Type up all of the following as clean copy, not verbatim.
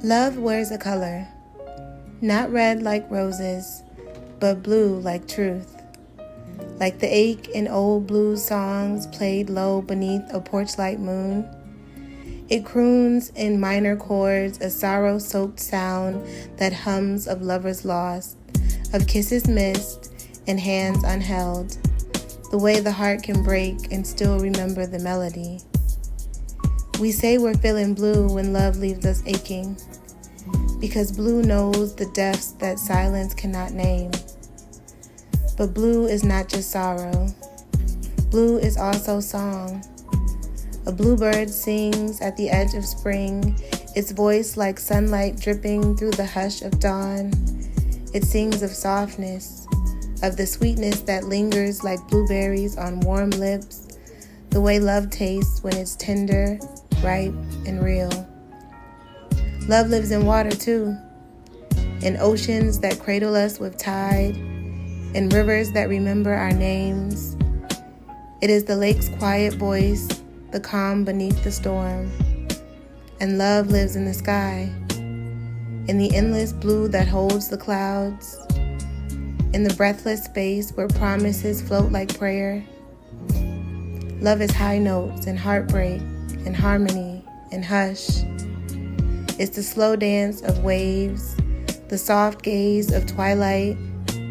Love wears a color, not red like roses, but blue like truth. Like the ache in old blues songs played low beneath a porch-light moon. It croons in minor chords a sorrow-soaked sound that hums of lovers lost, of kisses missed and hands unheld, the way the heart can break and still remember the melody. We say we're feeling blue when love leaves us aching, because blue knows the depths that silence cannot name. But blue is not just sorrow. Blue is also song. A bluebird sings at the edge of spring, its voice like sunlight dripping through the hush of dawn. It sings of softness, of the sweetness that lingers like blueberries on warm lips, the way love tastes when it's tender, ripe, and real. Love lives in water too, in oceans that cradle us with tide, in rivers that remember our names. It is the lake's quiet voice, the calm beneath the storm. And love lives in the sky, in the endless blue that holds the clouds, in the breathless space where promises float like prayer. Love is high notes and heartbreak and harmony and hush. It's the slow dance of waves, the soft gaze of twilight,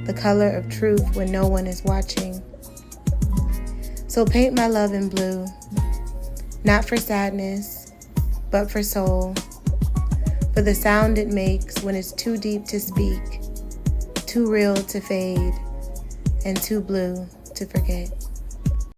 the color of truth when no one is watching. So paint my love in blue, not for sadness, but for soul, for the sound it makes when it's too deep to speak, too real to fade, and too blue to forget.